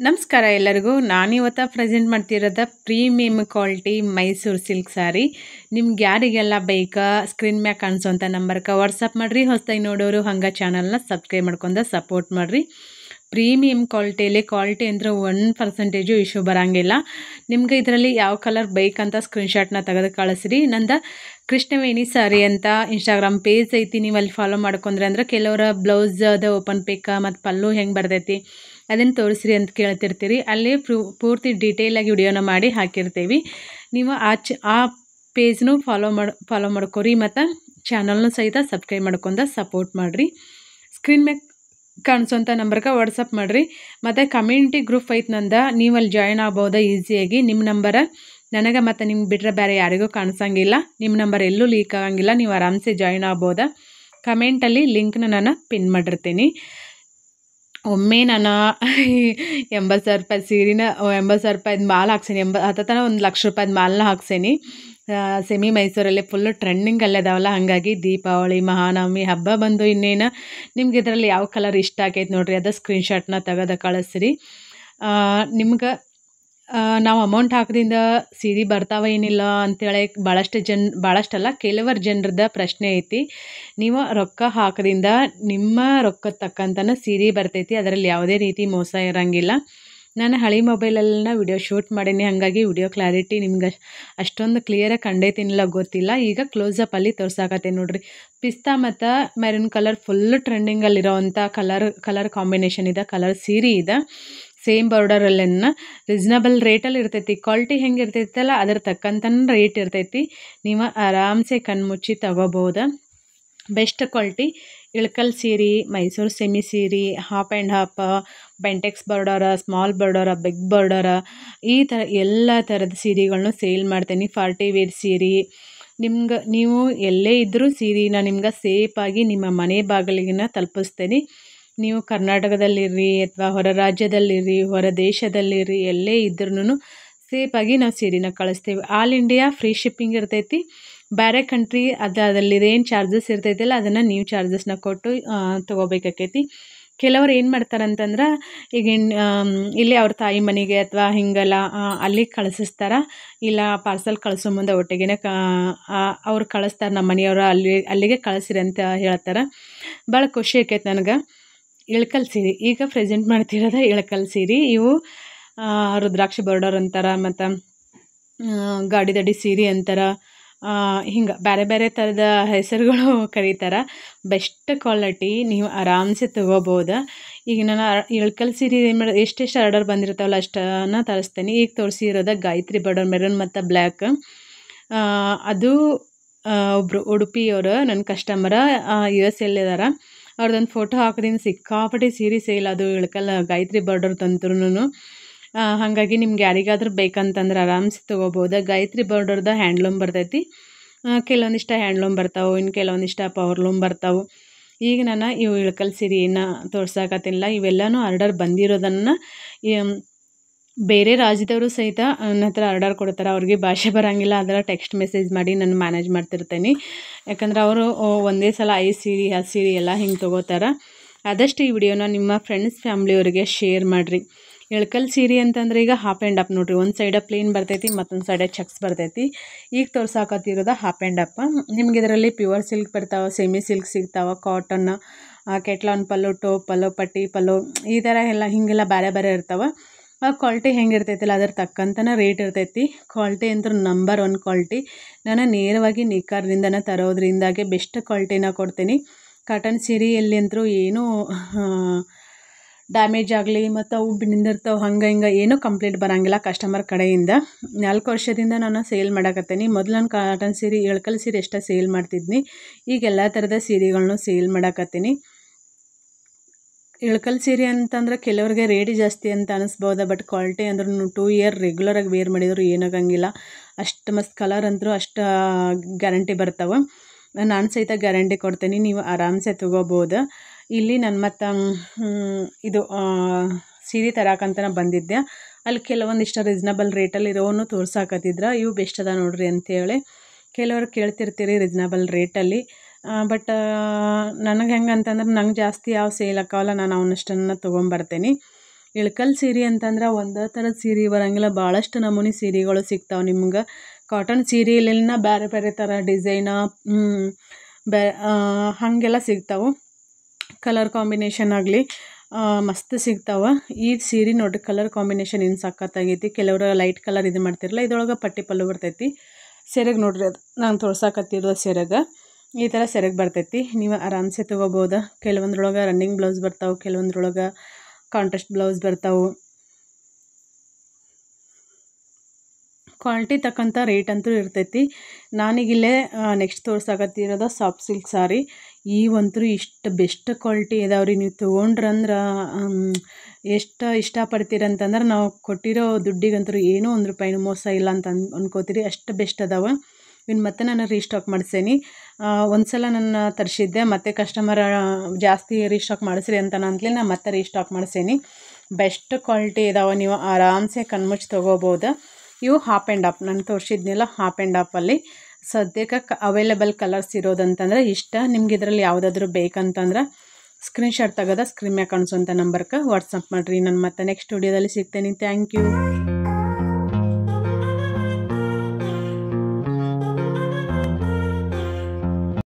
ನಮಸ್ಕಾರ ಎಲ್ಲರಿಗೂ. ನಾನಿವತ್ತು ಪ್ರೆಸೆಂಟ್ ಮಾಡ್ತಿರೋದು premium quality Mysuru silk sari. ನಿಮ್ಗೆ ಯಾರಿಗೆಲ್ಲ ಬೇಕಾ ಸ್ಕ್ರೀನ್ ಮ್ಯಾಗ ಕಾಣಿಸೋಂಥ ನಂಬರ್ಗೆ ವಾಟ್ಸಪ್ ಮಾಡಿರಿ. ಹೊಸದಾಗಿ ನೋಡೋರು ಹಂಗೆ ಚಾನಲ್ನ ಸಬ್ಸ್ಕ್ರೈಬ್ ಮಾಡ್ಕೊಂಡು ಸಪೋರ್ಟ್ ಮಾಡಿರಿ. ಪ್ರೀಮಿಯಮ್ ಕ್ವಾಲಿಟಿಯಲ್ಲಿ ಕ್ವಾಲಿಟಿ ಅಂದರೆ 1% ಇಶ್ಯೂ ಬರೋಂಗಿಲ್ಲ. ನಿಮ್ಗೆ ಇದರಲ್ಲಿ ಯಾವ ಕಲರ್ ಬೇಕಂತ ಸ್ಕ್ರೀನ್ಶಾಟ್ನ ತೆಗೆದು ಕಳಿಸ್ರಿ. ನಂದು ಕೃಷ್ಣವೇಣಿ ಸ್ಯಾರಿ ಅಂತ ಇನ್ಸ್ಟಾಗ್ರಾಮ್ ಪೇಜ್ ಐತಿ, ನೀವು ಅಲ್ಲಿ ಫಾಲೋ ಮಾಡ್ಕೊಂಡ್ರೆ ಅಂದ್ರೆ ಕೆಲವರ ಬ್ಲೌಸ್ ಅದು ಓಪನ್ ಪಿಕ್ ಮತ್ತು ಪಲ್ಲು ಹೆಂಗೆ ಬರ್ತೈತಿ ಅದನ್ನು ತೋರಿಸ್ರಿ ಅಂತ ಕೇಳ್ತಿರ್ತೀರಿ. ಅಲ್ಲಿ ಪೂರ್ತಿ ಡೀಟೇಲಾಗಿ ವಿಡಿಯೋನ ಮಾಡಿ ಹಾಕಿರ್ತೀವಿ. ನೀವು ಆ ಪೇಜ್ನು ಫಾಲೋ ಮಾಡ್ಕೊರಿ ಮತ್ತು ಚಾನಲ್ನು ಸಹಿತ ಸಬ್ಸ್ಕ್ರೈಬ್ ಮಾಡ್ಕೊಂಡು ಸಪೋರ್ಟ್ ಮಾಡಿರಿ. ಸ್ಕ್ರೀನ್ ಮ್ಯಾಗ ಕಾಣಿಸೋಂಥ ನಂಬರ್ಗೆ ವಾಟ್ಸಪ್ ಮಾಡಿರಿ. ಮತ್ತು ಕಮ್ಯುನಿಟಿ ಗ್ರೂಪ್ ಐತೆ ನಂದು, ನೀವು ಅಲ್ಲಿ ಜಾಯ್ನ್ ಆಗ್ಬೋದಾ ಈಸಿಯಾಗಿ. ನಿಮ್ಮ ನಂಬರ ನನಗೆ ಮತ್ತು ನಿಮ್ಗೆ ಬಿಟ್ಟರೆ ಬೇರೆ ಯಾರಿಗೂ ಕಾಣಿಸಂಗಿಲ್ಲ. ನಿಮ್ಮ ನಂಬರ್ ಎಲ್ಲೂ ಲೀಕ್ ಆಗಂಗಿಲ್ಲ, ನೀವು ಆರಾಮ್ಸೆ ಜಾಯ್ನ್ ಆಗ್ಬೋದಾ. ಕಮೆಂಟಲ್ಲಿ ಲಿಂಕ್ನ ನಾನು ಪಿನ್ ಮಾಡಿರ್ತೀನಿ. ಒಮ್ಮೆ ನಾನು 80,000 ರೂಪಾಯಿ ಸೀರೆನ 80,000 ರೂಪಾಯಿದು ಮಾಲ್ ಹಾಕ್ಸೀನಿ. ಹತ್ತತನ 1,00,000 ರೂಪಾಯಿದು ಮಾಲ್ನ ಹಾಕ್ಸೀನಿ. ಸೆಮಿ ಮೈಸೂರಲ್ಲಿ ಫುಲ್ಲು ಟ್ರೆಂಡಿಂಗಲ್ಲಿ ಅದಾವಲ್ಲ, ಹಾಗಾಗಿ ದೀಪಾವಳಿ ಮಹಾನವಮಿ ಹಬ್ಬ ಬಂದು ಇನ್ನೇನು. ನಿಮ್ಗೆ ಇದರಲ್ಲಿ ಯಾವ ಕಲರ್ ಇಷ್ಟ ಆಗೈತೆ ನೋಡಿರಿ, ಅದು ಸ್ಕ್ರೀನ್ಶಾಟ್ನ ತೆಗೆದು ಕಳಿಸ್ರಿ. ನಿಮ್ಗೆ ನಾವು ಅಮೌಂಟ್ ಹಾಕೋದ್ರಿಂದ ಸೀರೆ ಬರ್ತಾವ ಏನಿಲ್ಲ ಅಂತೇಳಿ ಭಾಳಷ್ಟಲ್ಲ ಕೆಲವರು ಜನರದ ಪ್ರಶ್ನೆ ಐತಿ. ನೀವು ರೊಕ್ಕ ಹಾಕೋದ್ರಿಂದ ನಿಮ್ಮ ರೊಕ್ಕದ ತಕ್ಕಂತನ ಸೀರೆ ಬರ್ತೈತಿ, ಅದರಲ್ಲಿ ಯಾವುದೇ ರೀತಿ ಮೋಸ ಇರೋಂಗಿಲ್ಲ. ನಾನು ಹಳೆ ಮೊಬೈಲಲ್ಲಿ ವಿಡಿಯೋ ಶೂಟ್ ಮಾಡೀನಿ, ಹಾಗಾಗಿ ವಿಡಿಯೋ ಕ್ಲಾರಿಟಿ ನಿಮ್ಗೆ ಅಷ್ಟೊಂದು ಕ್ಲಿಯರಾಗಿ ಕಂಡೈತಿನಿಲ್ಲ ಗೊತ್ತಿಲ್ಲ. ಈಗ ಕ್ಲೋಸಪ್ಪಲ್ಲಿ ತೋರ್ಸಾಕತ್ತೆ ನೋಡಿರಿ. ಪಿಸ್ತಾ ಮತ್ತು ಮೆರೂನ್ ಕಲರ್ ಫುಲ್ಲು ಟ್ರೆಂಡಿಂಗಲ್ಲಿರೋವಂಥ ಕಲರ್ ಕಾಂಬಿನೇಷನ್ ಇದೆ, ಕಲರ್ ಸೀರೆ ಇದೆ. ಸೇಮ್ ಬಾರ್ಡರಲ್ಲೇನ ರೀಸ್ನಬಲ್ ರೇಟಲ್ಲಿ ಇರ್ತೈತಿ. ಕ್ವಾಲಿಟಿ ಹೆಂಗೆ ಇರ್ತೈತಲ್ಲ ಅದ್ರ ತಕ್ಕಂತನ ರೇಟ್ ಇರ್ತೈತಿ. ನೀವು ಆರಾಮ್ಸೆ ಕಣ್ಮುಚ್ಚಿ ತಗೋಬೋದು. ಬೆಸ್ಟ್ ಕ್ವಾಲಿಟಿ ಇಳ್ಕಲ್ ಸೀರೆ, ಮೈಸೂರು ಸೆಮಿ ಸೀರೆ, half and half, Bentex border, small border, big border, ಈ ಥರ ಎಲ್ಲ ಥರದ ಸೀರೆಗಳ್ನು ಸೇಲ್ ಮಾಡ್ತೀನಿ. ಪಾರ್ಟಿ ವೇರ್ ಸೀರೆ ನೀವು ಎಲ್ಲೇ ಇದ್ದರೂ ಸೀರೆನ ನಿಮ್ಗೆ ಸೇಫಾಗಿ ನಿಮ್ಮ ಮನೆ ಬಾಗಿಲಿಗೆ ತಲುಪಿಸ್ತೀನಿ. ನೀವು ಕರ್ನಾಟಕದಲ್ಲಿರ್ರಿ ಅಥವಾ ಹೊರ ರಾಜ್ಯದಲ್ಲಿರ್ರಿ, ಹೊರ ದೇಶದಲ್ಲಿರ್ರಿ, ಎಲ್ಲೇ ಇದ್ರೂ ಸೇಫಾಗಿ ನಾವು ಸೀರೆನ ಕಳಿಸ್ತೀವಿ. ಆಲ್ ಇಂಡಿಯಾ ಫ್ರೀ ಶಿಪ್ಪಿಂಗ್ ಇರ್ತೈತಿ. ಬೇರೆ ಕಂಟ್ರಿ ಅದರಲ್ಲಿದೇನು ಚಾರ್ಜಸ್ ಇರ್ತೈತಿಲ್ಲ ಅದನ್ನು ನೀವು ಚಾರ್ಜಸ್ನ ಕೊಟ್ಟು ತೊಗೋಬೇಕಾಕೈತಿ. ಕೆಲವರು ಏನು ಮಾಡ್ತಾರಂತಂದ್ರೆ ಈಗ ಇಲ್ಲಿ ಅವ್ರ ತಾಯಿ ಮನೆಗೆ ಅಥವಾ ಹಿಂಗೆಲ್ಲ ಅಲ್ಲಿಗೆ ಕಳಿಸ್ತಾರೆ, ಇಲ್ಲ ಪಾರ್ಸಲ್ ಕಳಿಸೋ ಮುಂದೆ ಒಟ್ಟಿಗೆ ಅವ್ರು ಕಳಿಸ್ತಾರೆ, ನಮ್ಮ ಮನೆಯವರು ಅಲ್ಲಿಗೆ ಕಳಿಸ್ರಿ ಅಂತ ಹೇಳ್ತಾರೆ. ಭಾಳ ಖುಷಿ ಆಕೈತೆ ನನಗೆ. ಇಳ್ಕಲ್ ಸೀರೆ ಈಗ ಪ್ರೆಸೆಂಟ್ ಮಾಡ್ತಿರೋದು ಇಳ್ಕಲ್ ಸೀರೆ. ಇವು ರುದ್ರಾಕ್ಷಿ ಬಾರ್ಡರ್ ಅಂತಾರೆ, ಮತ್ತು ಗಾಡಿ ಸೀರೆ ಅಂತಾರೆ, ಹಿಂಗೆ ಬೇರೆ ಬೇರೆ ಥರದ ಹೆಸರುಗಳು ಕರೀತಾರೆ. ಬೆಸ್ಟ್ ಕ್ವಾಲಿಟಿ, ನೀವು ಆರಾಮ್ಸೆ ತೊಗೋಬೋದು. ಈಗ ನಾನು ಇಳ್ಕಲ್ ಸೀರೆ ಏನು ಮಾಡೋದು, ಎಷ್ಟೆಷ್ಟು ಆರ್ಡರ್ ಬಂದಿರ್ತಾವಲ್ಲ ಅಷ್ಟನ್ನು ತರಿಸ್ತೀನಿ. ಈಗ ತೋರಿಸಿರೋದು ಗಾಯತ್ರಿ ಬಾರ್ಡರ್ ಮೆರೂನ್ ಮತ್ತು ಬ್ಲ್ಯಾಕ್. ಅದು ಒಬ್ಬರು ಉಡುಪಿಯವರು ನನ್ನ ಕಸ್ಟಮರ US ಇದಾರೆ. ಅವ್ರದ್ದೊಂದು ಫೋಟೋ ಹಾಕೋದ್ರಿಂದ ಸಿಕ್ಕಾಪಟ್ಟೆ ಸೀರೆ ಸೇಲ್ ಅದು ಇಳ್ಕಲ್ ಗಾಯತ್ರಿ ಬಾರ್ಡರ್ ತಂತ್ರೂ. ಹಾಗಾಗಿ ನಿಮ್ಗೆ ಯಾರಿಗಾದ್ರೂ ಬೇಕಂತಂದ್ರೆ ಆರಾಮ್ಸೆ ತೊಗೋಬೋದು. ಗಾಯತ್ರಿ ಬಾರ್ಡರ್ದ ಹ್ಯಾಂಡ್ಲೂಮ್ ಬರ್ತೈತಿ, ಕೆಲವೊಂದಿಷ್ಟ ಹ್ಯಾಂಡ್ಲೂಮ್ ಬರ್ತಾವೆ, ಇನ್ನು ಕೆಲವೊಂದಿಷ್ಟ ಪವರ್ಲೂಮ್ ಬರ್ತಾವೆ. ಈಗ ನಾನು ಇವು ಇಳ್ಕಲ್ ಸೀರೆಯನ್ನು ತೋರ್ಸಕತ್ತಿಲ್ಲ, ಇವೆಲ್ಲನೂ ಆರ್ಡರ್ ಬಂದಿರೋದನ್ನು ಬೇರೆ ರಾಜ್ಯದವರು ಸಹಿತ ನನ್ನ ಹತ್ರ ಆರ್ಡರ್ ಕೊಡ್ತಾರೆ. ಅವ್ರಿಗೆ ಭಾಷೆ ಬರೋಂಗಿಲ್ಲ, ಅದರ ಟೆಕ್ಸ್ಟ್ ಮೆಸೇಜ್ ಮಾಡಿ ನಾನು ಮ್ಯಾನೇಜ್ ಮಾಡ್ತಿರ್ತೇನೆ. ಯಾಕಂದ್ರೆ ಅವರು ಒಂದೇ ಸಲ 5 ಸೀರೆ 10 ಸೀರೆ ಎಲ್ಲ ಹಿಂಗೆ ತೊಗೋತಾರೆ. ಆದಷ್ಟು ಈ ವಿಡಿಯೋನ ನಿಮ್ಮ ಫ್ರೆಂಡ್ಸ್ ಫ್ಯಾಮ್ಲಿಯವರಿಗೆ ಶೇರ್ ಮಾಡಿರಿ. ಇಳ್ಕಲ್ ಸೀರೆ ಅಂತಂದ್ರೆ ಈಗ ಹಾಫ್ ಆ್ಯಂಡ್ ಅಪ್ ನೋಡಿರಿ, ಒಂದು ಸೈಡ ಪ್ಲೇನ್ ಬರ್ತೈತಿ, ಮತ್ತೊಂದು ಸೈಡ ಚೆಕ್ಸ್ ಬರ್ತೈತಿ. ಈಗ ತೋರ್ಸಾಕತ್ತಿರೋದು ಹಾಫ್ ಆ್ಯಂಡ್ ಅಪ್. ನಿಮ್ಗೆ ಇದರಲ್ಲಿ ಪ್ಯೂರ್ ಸಿಲ್ಕ್ ಬರ್ತಾವೆ, ಸೆಮಿ ಸಿಲ್ಕ್ ಸಿಗ್ತಾವೆ, ಕಾಟನ್, ಕೆಟ್ಲಾನ್ ಪಲ್ಲು, ಟೋಪ್ ಪಲ್ಲು, ಪಟ್ಟಿ ಪಲ್ಲು, ಈ ಥರ ಎಲ್ಲ ಹೀಗೆಲ್ಲ ಬೇರೆ ಬೇರೆ ಇರ್ತಾವೆ. ಆ ಕ್ವಾಲಿಟಿ ಹೆಂಗೆ ಇರ್ತೈತಿಲ್ಲ ಅದ್ರ ತಕ್ಕಂತನ ರೇಟ್ ಇರ್ತೈತಿ. ಕ್ವಾಲಿಟಿ ಅಂತೂ ನಂಬರ್ 1 ಕ್ವಾಲಿಟಿ. ನಾನು ನೇರವಾಗಿ ನಿಖಾರ್ದಿಂದನೇ ತರೋದ್ರಿಂದಾಗೆ ಬೆಸ್ಟ್ ಕ್ವಾಲಿಟಿನ ಕೊಡ್ತೀನಿ. ಕಾಟನ್ ಸೀರೆಯಲ್ಲಿ ಅಂತೂ ಏನೂ ಡ್ಯಾಮೇಜ್ ಆಗಲಿ ಮತ್ತು ಅವು ನಿಂದಿರ್ತಾವೆ ಹಂಗೆ ಹಿಂಗೆ ಏನೂ ಕಂಪ್ಲೇಂಟ್ ಬರೋಂಗಿಲ್ಲ ಕಸ್ಟಮರ್ ಕಡೆಯಿಂದ. 4 ವರ್ಷದಿಂದ ನಾನು ಸೇಲ್ ಮಾಡಕತ್ತೀನಿ. ಮೊದಲು ನಾನು ಕಾಟನ್ ಸೀರೆ ಇಳ್ಕಲ್ ಸೀರೆ ಎಷ್ಟೋ ಸೇಲ್ ಮಾಡ್ತಿದ್ನಿ, ಈಗ ಎಲ್ಲ ಥರದ ಸೀರೆಗಳ್ನು ಸೇಲ್ ಮಾಡಕತ್ತೀನಿ. ಇಳ್ಕಲ್ ಸೀರೆ ಅಂತಂದ್ರೆ ಕೆಲವ್ರಿಗೆ ರೇಟ್ ಜಾಸ್ತಿ ಅಂತ ಅನಿಸ್ಬೋದು, ಬಟ್ ಕ್ವಾಲಿಟಿ ಅಂದ್ರೂ 2 ಇಯರ್ ರೆಗ್ಯುಲರಾಗಿ ವೇರ್ ಮಾಡಿದ್ರು ಏನಾಗಂಗಿಲ್ಲ. ಅಷ್ಟು ಮಸ್ತ್ ಕಲರ್ ಅಂತೂ ಅಷ್ಟು ಗ್ಯಾರಂಟಿ ಬರ್ತಾವೆ. ನಾನು ಸಹಿತ ಗ್ಯಾರಂಟಿ ಕೊಡ್ತೀನಿ, ನೀವು ಆರಾಮ್ಸೆ ತೊಗೋಬೋದು. ಇಲ್ಲಿ ನಾನು ಮತ್ತು ಇದು ಸೀರೆ ತರಾಕಂತನ ಬಂದಿದ್ದೆ, ಅಲ್ಲಿ ಕೆಲವೊಂದಿಷ್ಟು ರೀಸ್ನಬಲ್ ರೇಟಲ್ಲಿ ಇರೋನು ತೋರ್ಸಾಕತ್ತಿದ್ರು. ಇವು ಬೆಸ್ಟ್ ಅದ ನೋಡ್ರಿ ಅಂತೇಳಿ ಕೆಲವರು ಕೇಳ್ತಿರ್ತೀರಿ ರೀಸ್ನಬಲ್ ರೇಟಲ್ಲಿ. ಬಟ್ ನನಗೆ ಹೆಂಗೆ ಅಂತಂದ್ರೆ ನಂಗೆ ಜಾಸ್ತಿ ಯಾವ ಸೇಲ್ ಆಕಾವಲ್ಲ, ನಾನು ಅವನಷ್ಟನ್ನು ತೊಗೊಂಬರ್ತೀನಿ. ಇಳಕಲ್ ಸೀರೆ ಅಂತಂದ್ರೆ ಒಂದೇ ಥರದ ಸೀರೆ ಬರೋಂಗಿಲ್ಲ, ಭಾಳಷ್ಟು ನಮೂನಿ ಸೀರೆಗಳು ಸಿಗ್ತಾವೆ ನಿಮ್ಗೆ. ಕಾಟನ್ ಸೀರೆಯಲ್ಲಿನ ಬೇರೆ ಬೇರೆ ಥರ ಡಿಸೈನ ಹಾಗೆಲ್ಲ ಸಿಗ್ತಾವೆ. ಕಲರ್ ಕಾಂಬಿನೇಷನ್ ಆಗಲಿ ಮಸ್ತ್ ಸಿಗ್ತಾವೆ. ಈ ಸೀರೆ ನೋಡಿರಿ ಕಲರ್ ಕಾಂಬಿನೇಷನ್ ಏನು ಸಖತ್ತಾಗೈತಿ. ಕೆಲವರು ಲೈಟ್ ಕಲರ್ ಇದು ಮಾಡ್ತಿರಲ್ಲ, ಇದ್ರೊಳಗೆ ಪಟ್ಟಿ ಪಲ್ಲು ಬರ್ತೈತಿ. ಸೆರಗು ನೋಡ್ರಿ, ಅದು ನಾನು ತೋರ್ಸಾಕತ್ತಿರೋ ಸೆರಗು ಈ ಥರ ಸೆರಗು ಬರ್ತೈತಿ. ನೀವು ಆರಾಮ್ಸೆ ತೊಗೋಬೋದು. ಕೆಲವೊಂದ್ರೊಳಗೆ ರನ್ನಿಂಗ್ ಬ್ಲೌಸ್ ಬರ್ತಾವೆ, ಕೆಲವೊಂದ್ರೊಳಗೆ ಕಾಂಟ್ರಾಸ್ಟ್ ಬ್ಲೌಸ್ ಬರ್ತಾವೆ. ಕ್ವಾಲಿಟಿ ತಕ್ಕಂಥ ರೇಟ್ ಅಂತೂ ಇರ್ತೈತಿ. ನಾನೀಗಿಲ್ಲೇ ನೆಕ್ಸ್ಟ್ ತೋರ್ಸಾಕತ್ತಿರೋದು ಸಾಫ್ಟ್ ಸಿಲ್ಕ್ ಸಾರಿ. ಒಂತೂ ಇಷ್ಟು ಬೆಸ್ಟ್ ಕ್ವಾಲಿಟಿ ಇದಾವೆ ರೀ. ನೀವು ತೊಗೊಂಡ್ರಂದ್ರೆ ಎಷ್ಟು ಇಷ್ಟಪಡ್ತೀರಂತಂದ್ರೆ ನಾವು ಕೊಟ್ಟಿರೋ ದುಡ್ಡಿಗಂತೂ ಏನೂ ₹1 ಮೋಸ ಇಲ್ಲ ಅಂತ ಅನ್ಕೋತೀರಿ, ಅಷ್ಟು ಬೆಸ್ಟ್ ಅದಾವೆ. ಇನ್ನು ಮತ್ತೆ ನಾನು ರೀಸ್ಟಾಕ್ ಮಾಡಿಸೇನಿ. ಒಂದು ಸಲ ನಾನು ತರಿಸಿದ್ದೆ, ಮತ್ತೆ ಕಸ್ಟಮರ್ ಜಾಸ್ತಿ ರೀಸ್ಟಾಕ್ ಮಾಡಿಸ್ರಿ ಅಂತ ಅಂತಲೇ ನಾನು ಮತ್ತೆ ರೀಸ್ಟಾಕ್ ಮಾಡಿಸೇನಿ. ಬೆಸ್ಟ್ ಕ್ವಾಲಿಟಿ ಇದಾವೆ, ನೀವು ಆರಾಮ್ಸೆ ಕಣ್ಮುಚ್ಚಿ ತೊಗೋಬೋದು. ಇವು ಹಾಫ್ ಆ್ಯಂಡ್ ಹಾಫ್ ನಾನು ತೋರಿಸಿದ್ನಿಲ್ಲ, ಹಾಫ್ ಆ್ಯಂಡ್ ಹಾಫಲ್ಲಿ ಸದ್ಯಕ್ಕೆ ಅವೈಲೇಬಲ್ ಕಲರ್ಸ್ ಇರೋದಂತಂದ್ರೆ ಇಷ್ಟ. ನಿಮ್ಗೆ ಇದರಲ್ಲಿ ಯಾವುದಾದ್ರೂ ಬೇಕಂತಂದ್ರೆ ಸ್ಕ್ರೀನ್ಶಾಟ್ ತೆಗೆದ ಸ್ಕ್ರೀನ್ ಮ್ಯಾಗ ಕಾಣಿಸೋಂಥ ನಂಬರ್ಗೆ ವಾಟ್ಸಪ್ ಮಾಡಿರಿ. ನಾನು ಮತ್ತೆ ನೆಕ್ಸ್ಟ್ ವಿಡಿಯೋದಲ್ಲಿ ಸಿಗ್ತೇನೆ. Thank you.